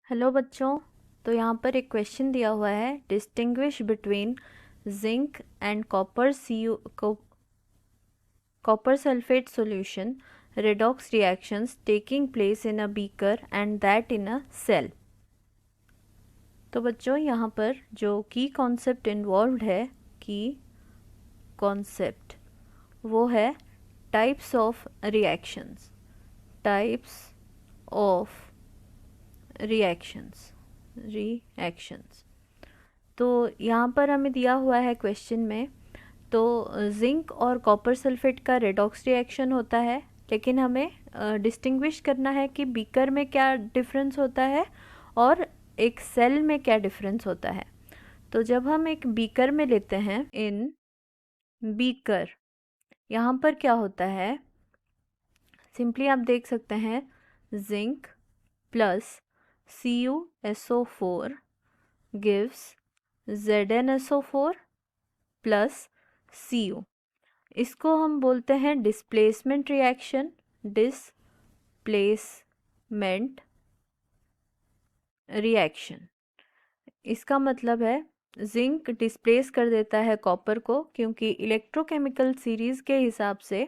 Hello बच्चों। तो यहाँ पर एक क्वेश्चन दिया हुआ है, distinguish between zinc and copper sulphate solution redox reactions taking place in a beaker and that in a cell। तो बच्चों यहाँ पर जो की कॉन्सेप्ट इन्वॉल्व्ड है, की कॉन्सेप्ट वो है types of reactions. Types of reactions. तो यहाँ पर हमें दिया हुआ है क्वेश्चन में, तो जिंक और कॉपर सल्फेट का रेडॉक्स रिएक्शन होता है, लेकिन हमें डिस्टिंग्विश करना है कि बीकर में क्या डिफरेंस होता है और एक सेल में क्या डिफरेंस होता है। तो जब हम एक बीकर में लेते हैं, इन बीकर, यहाँ पर क्या होता है, सिंपली आप देख सकते हैं zinc plus CuSO4 gives ZnSO4 plus Cu। इसको हम बोलते हैं डिस्प्लेसमेंट रिएक्शन। डिस्प्लेसमेंट रिएक्शन, इसका मतलब है जिंक डिस्प्लेस कर देता है कॉपर को, क्योंकि इलेक्ट्रोकेमिकल सीरीज के हिसाब से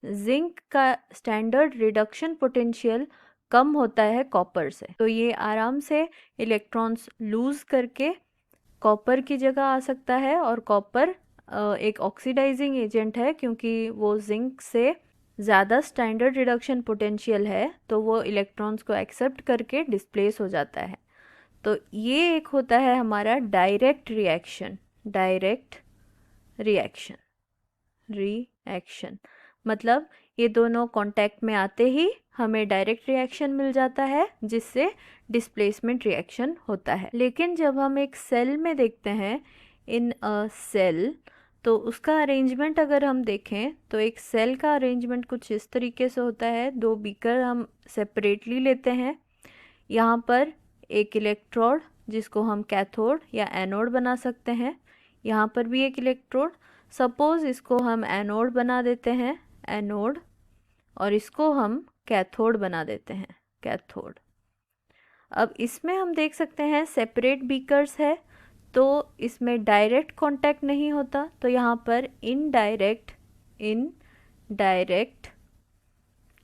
जिंक का स्टैंडर्ड रिडक्शन पोटेंशियल कम होता है कॉपर से, तो ये आराम से इलेक्ट्रॉन्स लूज करके कॉपर की जगह आ सकता है। और कॉपर एक ऑक्सीडाइजिंग एजेंट है, क्योंकि वो जिंक से ज़्यादा स्टैंडर्ड रिडक्शन पोटेंशियल है, तो वो इलेक्ट्रॉन्स को एक्सेप्ट करके डिस्प्लेस हो जाता है। तो ये एक होता है हमारा डायरेक्ट रिएक्शन। डायरेक्ट रिएक्शन मतलब ये दोनों कांटेक्ट में आते ही हमें डायरेक्ट रिएक्शन मिल जाता है, जिससे डिस्प्लेसमेंट रिएक्शन होता है। लेकिन जब हम एक सेल में देखते हैं, इन अ सेल, तो उसका अरेंजमेंट अगर हम देखें तो एक सेल का अरेंजमेंट कुछ इस तरीके से होता है। दो बीकर हम सेपरेटली लेते हैं, यहाँ पर एक इलेक्ट्रोड जिसको हम कैथोड या एनोड बना सकते हैं, यहाँ पर भी एक इलेक्ट्रोड, सपोज इसको हम एनोड बना देते हैं, एनोड, और इसको हम कैथोड बना देते हैं, कैथोड। अब इसमें हम देख सकते हैं सेपरेट बीकर्स है, तो इसमें डायरेक्ट कांटेक्ट नहीं होता, तो यहाँ पर इनडायरेक्ट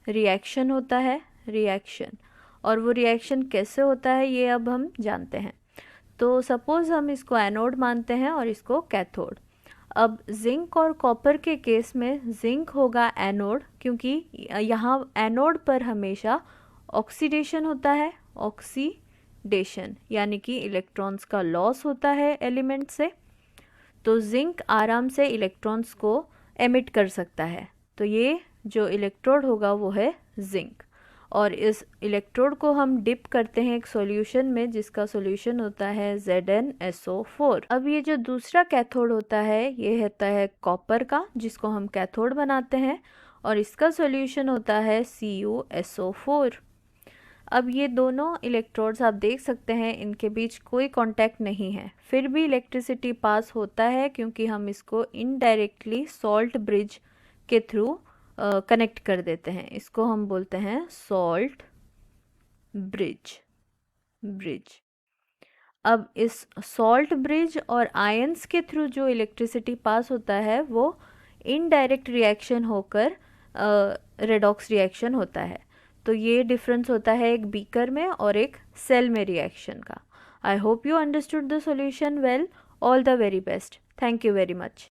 रिएक्शन होता है, रिएक्शन। और वो रिएक्शन कैसे होता है ये अब हम जानते हैं। तो सपोज हम इसको एनोड मानते हैं और इसको कैथोड। अब जिंक और कॉपर के केस में जिंक होगा एनोड, क्योंकि यहाँ एनोड पर हमेशा ऑक्सीडेशन होता है, ऑक्सीडेशन यानी कि इलेक्ट्रॉन्स का लॉस होता है एलिमेंट से, तो जिंक आराम से इलेक्ट्रॉन्स को एमिट कर सकता है। तो ये जो इलेक्ट्रोड होगा वो है जिंक, और इस इलेक्ट्रोड को हम डिप करते हैं एक सॉल्यूशन में, जिसका सॉल्यूशन होता है ZnSO4। अब ये जो दूसरा कैथोड होता है ये होता है कॉपर का, जिसको हम कैथोड बनाते हैं, और इसका सॉल्यूशन होता है CuSO4। अब ये दोनों इलेक्ट्रोड्स आप देख सकते हैं, इनके बीच कोई कांटेक्ट नहीं है, फिर भी इलेक्ट्रिसिटी पास होता है, क्योंकि हम इसको इनडायरेक्टली सॉल्ट ब्रिज के थ्रू कनेक्ट कर देते हैं। इसको हम बोलते हैं सॉल्ट ब्रिज। अब इस सॉल्ट ब्रिज और आयंस के थ्रू जो इलेक्ट्रिसिटी पास होता है वो इनडायरेक्ट रिएक्शन होकर रेडॉक्स रिएक्शन होता है। तो ये डिफरेंस होता है एक बीकर में और एक सेल में रिएक्शन का। I hope you understood the solution well. All the very best. Thank you very much.